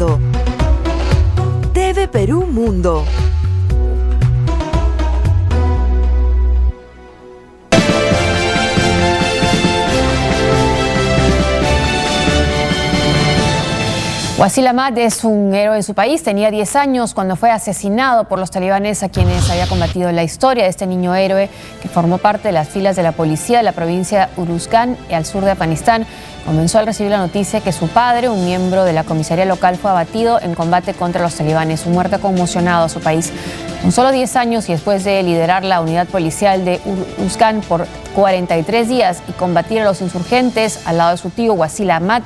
escuchando TV Perú Mundo. Wasil Ahmad es un héroe en su país. Tenía 10 años cuando fue asesinado por los talibanes a quienes había combatido. La historia de este niño héroe, que formó parte de las filas de la policía de la provincia Uruzgan, al sur de Afganistán, comenzó al recibir la noticia que su padre, un miembro de la comisaría local, fue abatido en combate contra los talibanes. Su muerte ha conmocionado a su país. Con solo 10 años y después de liderar la unidad policial de Uruzgan por 43 días y combatir a los insurgentes al lado de su tío Wasil Ahmad,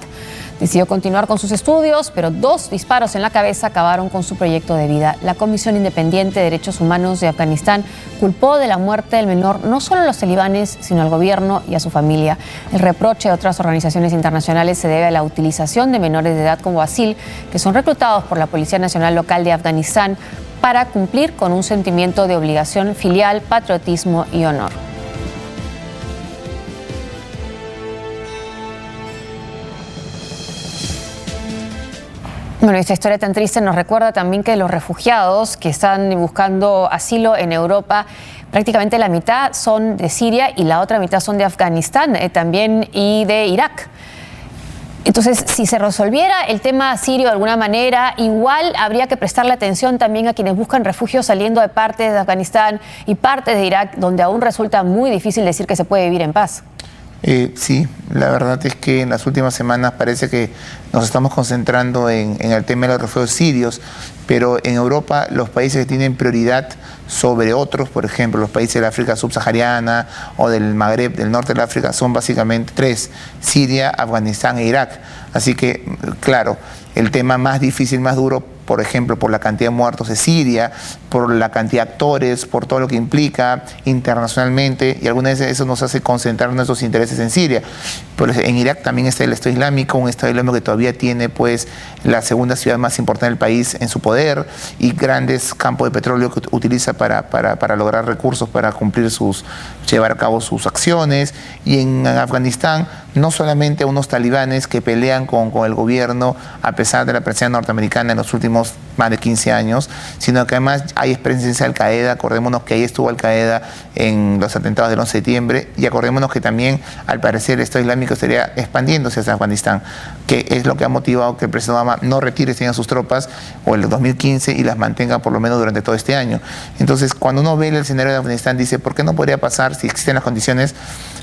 decidió continuar con sus estudios, pero 2 disparos en la cabeza acabaron con su proyecto de vida. La Comisión Independiente de Derechos Humanos de Afganistán culpó de la muerte del menor no solo a los talibanes, sino al gobierno y a su familia. El reproche de otras organizaciones internacionales se debe a la utilización de menores de edad como Wasil, que son reclutados por la Policía Nacional Local de Afganistán para cumplir con un sentimiento de obligación filial, patriotismo y honor. Bueno, esta historia tan triste nos recuerda también que los refugiados que están buscando asilo en Europa, prácticamente la mitad son de Siria y la otra mitad son de Afganistán también y de Irak. Entonces, si se resolviera el tema sirio de alguna manera, igual habría que prestarle atención también a quienes buscan refugio saliendo de partes de Afganistán y partes de Irak, donde aún resulta muy difícil decir que se puede vivir en paz. Sí, la verdad es que en las últimas semanas parece que nos estamos concentrando en el tema de los refugiados sirios, pero en Europa los países que tienen prioridad sobre otros, por ejemplo, los países del África subsahariana o del Magreb, del norte del África, son básicamente 3, Siria, Afganistán e Irak. Así que, claro, el tema más difícil, más duro, por ejemplo, por la cantidad de muertos de Siria, por la cantidad de actores, por todo lo que implica internacionalmente, y algunas veces eso nos hace concentrar nuestros intereses en Siria. Pero en Irak también está el Estado Islámico, un Estado Islámico que todavía tiene pues la segunda ciudad más importante del país en su poder y grandes campos de petróleo que utiliza para lograr recursos para llevar a cabo sus acciones. Y en Afganistán no solamente unos talibanes que pelean con el gobierno a pesar de la presencia norteamericana en los últimos más de 15 años, sino que además hay presencia de Al-Qaeda. Acordémonos que ahí estuvo Al-Qaeda en los atentados del 11 de septiembre y acordémonos que también al parecer el Estado Islámico estaría expandiéndose hacia Afganistán, que es lo que ha motivado que el presidente Obama no retire sus tropas o el 2015 y las mantenga por lo menos durante todo este año. Entonces, cuando uno ve el escenario de Afganistán, dice, ¿por qué no podría pasar si existen las condiciones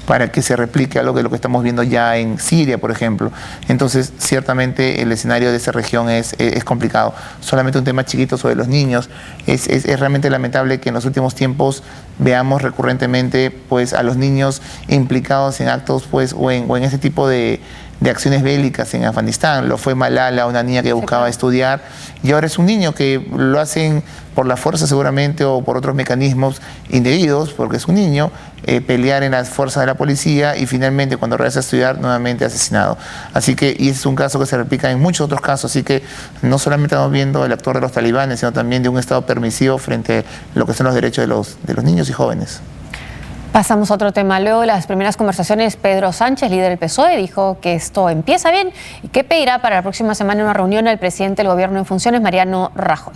para que se replique algo de lo que estamos viendo ya en Siria, por ejemplo? Entonces, ciertamente el escenario de esa región es complicado. Solamente un tema chiquito sobre los niños. Es realmente lamentable que en los últimos tiempos veamos recurrentemente pues, a los niños implicados en actos pues, o en ese tipo de acciones bélicas en Afganistán. Lo fue Malala, una niña que buscaba estudiar, y ahora es un niño que lo hacen por la fuerza seguramente o por otros mecanismos indebidos, porque es un niño, pelear en las fuerzas de la policía y finalmente cuando regresa a estudiar nuevamente asesinado. Así que, y ese es un caso que se replica en muchos otros casos, así que no solamente estamos viendo el actor de los talibanes, sino también de un Estado permisivo frente a lo que son los derechos de los niños y jóvenes. Pasamos a otro tema. Luego de las primeras conversaciones, Pedro Sánchez, líder del PSOE, dijo que esto empieza bien y que pedirá para la próxima semana una reunión al presidente del gobierno en funciones, Mariano Rajoy.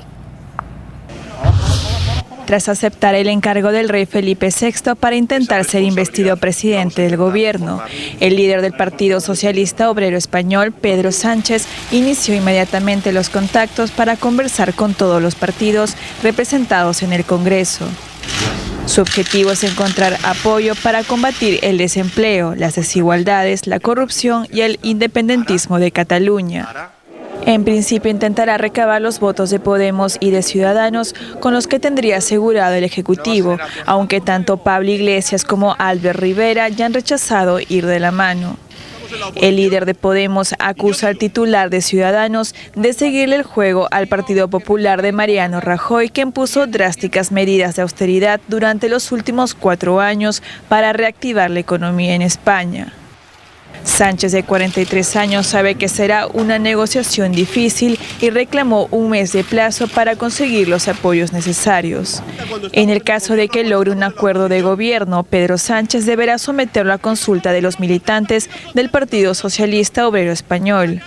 Tras aceptar el encargo del rey Felipe VI para intentar ser investido presidente del gobierno, el líder del Partido Socialista Obrero Español, Pedro Sánchez, inició inmediatamente los contactos para conversar con todos los partidos representados en el Congreso. Su objetivo es encontrar apoyo para combatir el desempleo, las desigualdades, la corrupción y el independentismo de Cataluña. En principio intentará recabar los votos de Podemos y de Ciudadanos, con los que tendría asegurado el Ejecutivo, aunque tanto Pablo Iglesias como Albert Rivera ya han rechazado ir de la mano. El líder de Podemos acusa al titular de Ciudadanos de seguirle el juego al Partido Popular de Mariano Rajoy, que impuso drásticas medidas de austeridad durante los últimos 4 años para reactivar la economía en España. Sánchez, de 43 años, sabe que será una negociación difícil y reclamó un mes de plazo para conseguir los apoyos necesarios. En el caso de que logre un acuerdo de gobierno, Pedro Sánchez deberá someterlo a consulta de los militantes del Partido Socialista Obrero Español.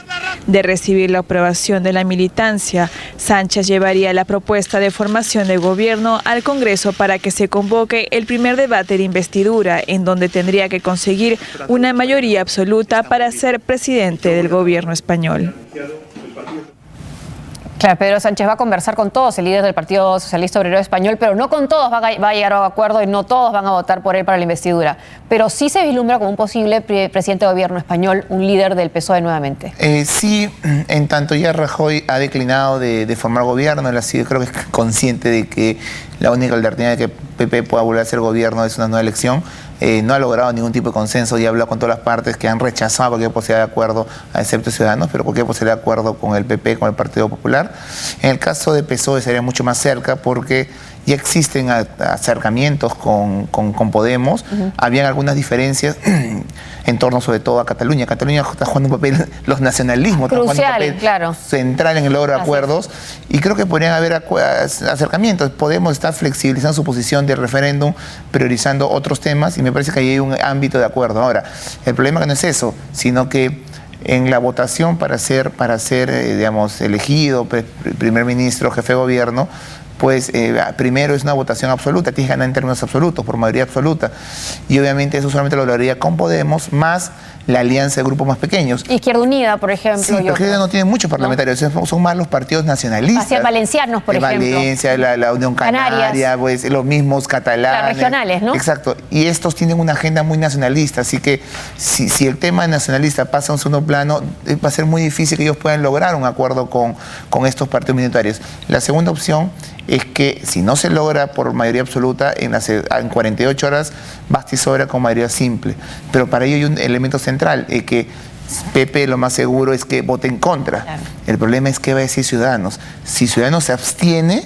De recibir la aprobación de la militancia, Sánchez llevaría la propuesta de formación de gobierno al Congreso para que se convoque el primer debate de investidura, en donde tendría que conseguir una mayoría absoluta para ser presidente del gobierno español. Claro, Pedro Sánchez va a conversar con todos, el líder del Partido Socialista Obrero Español, pero no con todos va a llegar a un acuerdo y no todos van a votar por él para la investidura. Pero sí se vislumbra como un posible presidente de gobierno español, un líder del PSOE nuevamente. Sí, en tanto ya Rajoy ha declinado de formar gobierno, él ha sido, creo que es consciente de que la única alternativa de que PP pueda volver a ser gobierno es una nueva elección. No ha logrado ningún tipo de consenso y ha hablado con todas las partes que han rechazado cualquier posibilidad de acuerdo, excepto Ciudadanos, pero cualquier posibilidad de acuerdo con el PP, con el Partido Popular. En el caso de PSOE sería mucho más cerca porque ya existen acercamientos con Podemos. Habían algunas diferencias en torno sobre todo a Cataluña. Cataluña está jugando un papel, los nacionalismos crucial, están jugando un papel central en el logro de acuerdos, y creo que podrían haber acercamientos. Podemos estar flexibilizando su posición de referéndum, priorizando otros temas, y me parece que ahí hay un ámbito de acuerdo. Ahora, el problema que no es eso, sino que en la votación para ser digamos, elegido primer ministro, jefe de gobierno, pues primero es una votación absoluta, tienes que ganar en términos absolutos, por mayoría absoluta. Y obviamente eso solamente lo lograría con Podemos, más la alianza de grupos más pequeños. Izquierda Unida, por ejemplo. Sí, pero Izquierda no tiene muchos parlamentarios, ¿no? Son más los partidos nacionalistas. Hacia valencianos, por ejemplo. Valencia, la Unión Canaria, pues los mismos catalanes. Las regionales, ¿no? Exacto. Y estos tienen una agenda muy nacionalista, así que si el tema nacionalista pasa a un segundo plano, va a ser muy difícil que ellos puedan lograr un acuerdo con estos partidos minoritarios. La segunda opción es que si no se logra por mayoría absoluta, en 48 horas basta y sobra con mayoría simple. Pero para ello hay un elemento central, que PP lo más seguro es que vote en contra. Claro. El problema es qué va a decir Ciudadanos. Si Ciudadanos se abstiene,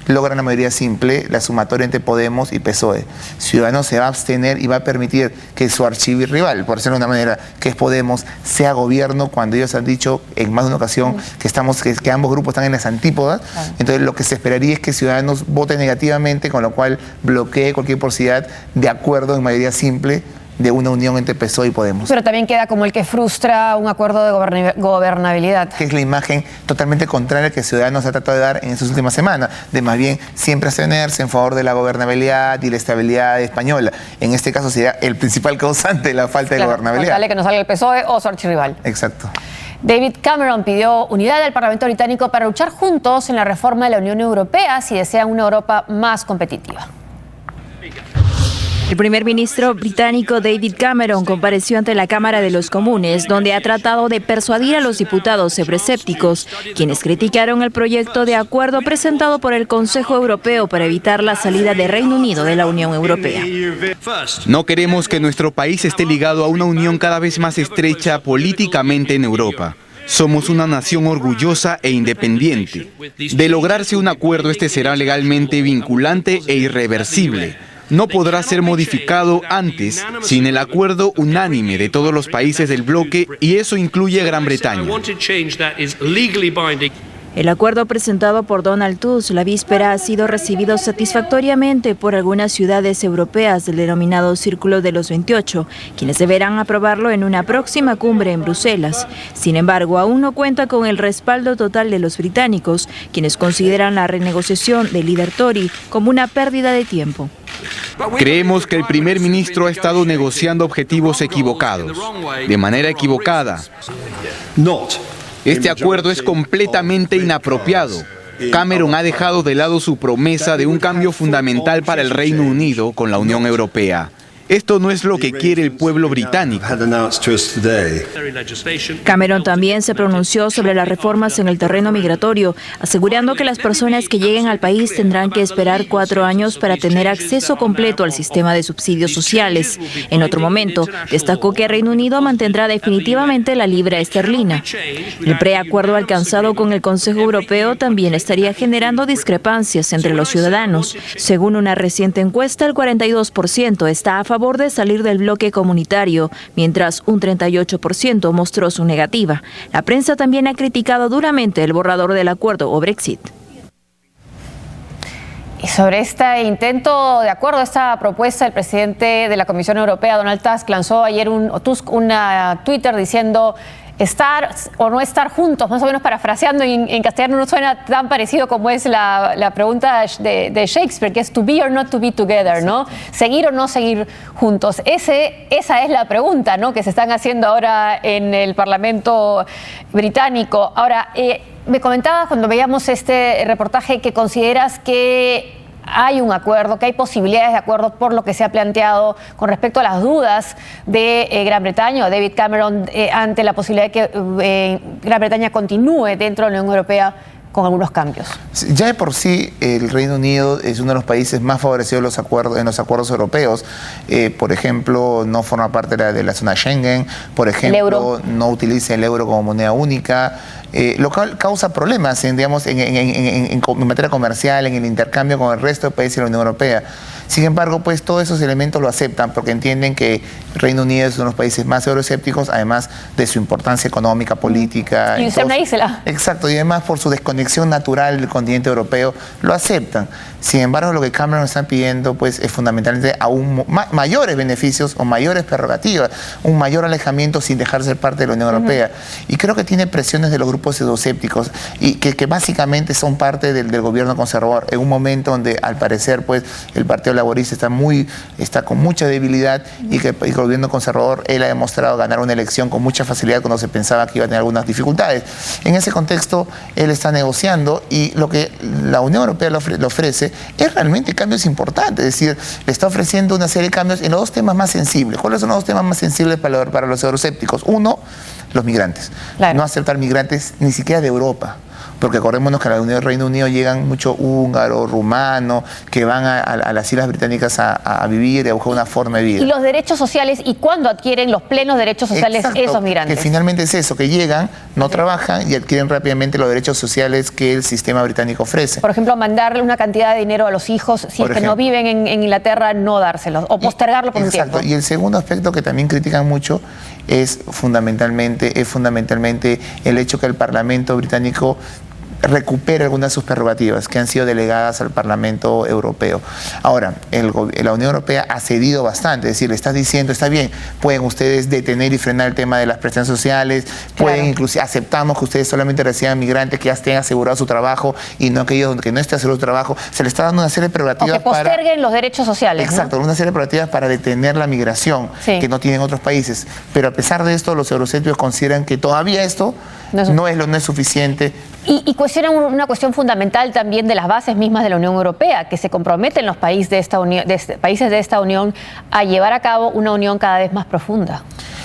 logran la mayoría simple, la sumatoria entre Podemos y PSOE. Ciudadanos se va a abstener y va a permitir que su archirrival, por decirlo de una manera, que es Podemos, sea gobierno, cuando ellos han dicho en más de una ocasión que ambos grupos están en las antípodas. Entonces lo que se esperaría es que Ciudadanos vote negativamente, con lo cual bloquee cualquier posibilidad de acuerdo en mayoría simple de una unión entre PSOE y Podemos. Pero también queda como el que frustra un acuerdo de gobernabilidad. Que es la imagen totalmente contraria que Ciudadanos ha tratado de dar en estas últimas semanas, de más bien siempre abstenerse en favor de la gobernabilidad y la estabilidad española. En este caso sería el principal causante de la falta de gobernabilidad. Dale que no salga el PSOE o su archirrival. Exacto. David Cameron pidió unidad del Parlamento británico para luchar juntos en la reforma de la Unión Europea si desean una Europa más competitiva. El primer ministro británico David Cameron compareció ante la Cámara de los Comunes, donde ha tratado de persuadir a los diputados euroscépticos, quienes criticaron el proyecto de acuerdo presentado por el Consejo Europeo para evitar la salida de Reino Unido de la Unión Europea. No queremos que nuestro país esté ligado a una unión cada vez más estrecha políticamente en Europa. Somos una nación orgullosa e independiente. De lograrse un acuerdo, este será legalmente vinculante e irreversible. No podrá ser modificado antes sin el acuerdo unánime de todos los países del bloque, y eso incluye a Gran Bretaña. El acuerdo presentado por Donald Tusk la víspera ha sido recibido satisfactoriamente por algunas ciudades europeas del denominado Círculo de los 28, quienes deberán aprobarlo en una próxima cumbre en Bruselas. Sin embargo, aún no cuenta con el respaldo total de los británicos, quienes consideran la renegociación del líder Tory como una pérdida de tiempo. Creemos que el primer ministro ha estado negociando objetivos equivocados, de manera equivocada. Este acuerdo es completamente inapropiado. Cameron ha dejado de lado su promesa de un cambio fundamental para el Reino Unido con la Unión Europea. Esto no es lo que quiere el pueblo británico. Cameron también se pronunció sobre las reformas en el terreno migratorio, asegurando que las personas que lleguen al país tendrán que esperar 4 años para tener acceso completo al sistema de subsidios sociales. En otro momento, destacó que Reino Unido mantendrá definitivamente la libra esterlina. El preacuerdo alcanzado con el Consejo Europeo también estaría generando discrepancias entre los ciudadanos. Según una reciente encuesta, el 42% está a favor de salir del bloque comunitario, mientras un 38% mostró su negativa. La prensa también ha criticado duramente el borrador del acuerdo o Brexit. Y sobre este intento de acuerdo, esta propuesta, el presidente de la Comisión Europea, Donald Tusk, lanzó ayer un Twitter diciendo: estar o no estar juntos, más o menos parafraseando en castellano no suena tan parecido como es la pregunta de Shakespeare, que es to be or not to be together, ¿no? Seguir o no seguir juntos. Esa es la pregunta, ¿no?, que se están haciendo ahora en el Parlamento británico. Ahora, me comentabas cuando veíamos este reportaje que consideras que hay un acuerdo, que hay posibilidades de acuerdo por lo que se ha planteado con respecto a las dudas de Gran Bretaña o David Cameron ante la posibilidad de que Gran Bretaña continúe dentro de la Unión Europea con algunos cambios. Ya de por sí el Reino Unido es uno de los países más favorecidos en los acuerdos europeos. Por ejemplo, no forma parte de la zona Schengen, por ejemplo, no utiliza el euro como moneda única, lo cual causa problemas en materia comercial, en el intercambio con el resto de países de la Unión Europea. Sin embargo, pues todos esos elementos lo aceptan porque entienden que el Reino Unido es uno de los países más euroescépticos, además de su importancia económica, política. Y usted una isla. Exacto, y además por su desconexión natural del continente europeo, lo aceptan. Sin embargo, lo que Cameron está pidiendo pues, es fundamentalmente aún mayores beneficios o mayores prerrogativas, un mayor alejamiento sin dejar de ser parte de la Unión Europea. Y creo que tiene presiones de los grupos euroscépticos y que básicamente son parte del gobierno conservador, en un momento donde al parecer pues, el Partido Laborista está con mucha debilidad y que el gobierno conservador él ha demostrado ganar una elección con mucha facilidad cuando se pensaba que iba a tener algunas dificultades. En ese contexto, él está negociando y lo que la Unión Europea le ofrece es realmente cambios importantes, es decir, le está ofreciendo una serie de cambios en los dos temas más sensibles. ¿Cuáles son los dos temas más sensibles para los euroscépticos? Uno, los migrantes. Claro. No aceptar migrantes ni siquiera de Europa. Porque acordémonos que a la Reino Unido llegan muchos húngaros, rumanos, que van a las islas británicas a vivir y a buscar una forma de vida. Y los derechos sociales, ¿y cuándo adquieren los plenos derechos sociales? Exacto, esos migrantes? Que finalmente es eso, que llegan, no trabajan y adquieren rápidamente los derechos sociales que el sistema británico ofrece. Por ejemplo, mandarle una cantidad de dinero a los hijos, si es que no viven en Inglaterra, no dárselos, o postergarlo por un tiempo. Y el segundo aspecto que también critican mucho es fundamentalmente el hecho que el Parlamento británico recupere algunas de sus prerrogativas que han sido delegadas al Parlamento Europeo. Ahora, la Unión Europea ha cedido bastante, es decir, le estás diciendo, está bien, pueden ustedes detener y frenar el tema de las prestaciones sociales, pueden inclusive, aceptamos que ustedes solamente reciban migrantes que ya estén asegurados su trabajo y no aquellos que no estén asegurados su trabajo. Se le está dando una serie de prerrogativas o que posterguen los derechos sociales. Exacto, ¿no? Una serie de prerrogativas para detener la migración que no tienen otros países. Pero a pesar de esto, los euroscépticos consideran que todavía esto no es suficiente. Y cuestionan una cuestión fundamental también de las bases mismas de la Unión Europea, que se comprometen los países de esta unión a llevar a cabo una unión cada vez más profunda.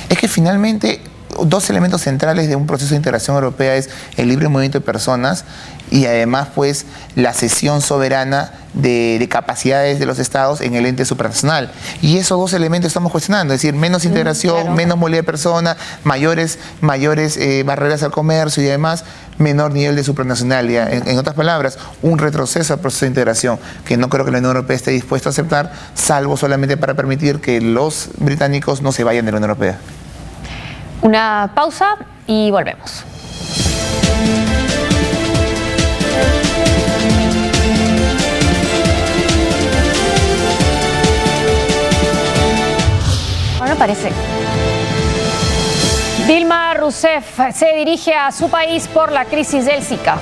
Es que finalmente dos elementos centrales de un proceso de integración europea es el libre movimiento de personas y además pues la cesión soberana de capacidades de los estados en el ente supranacional. Y esos dos elementos estamos cuestionando, es decir, menos integración, menos movilidad de personas, mayores barreras al comercio y además menor nivel de supranacionalidad. En otras palabras, un retroceso al proceso de integración que no creo que la Unión Europea esté dispuesta a aceptar, salvo solamente para permitir que los británicos no se vayan de la Unión Europea. Una pausa y volvemos. Ahora parece. Dilma Rousseff se dirige a su país por la crisis del Zika.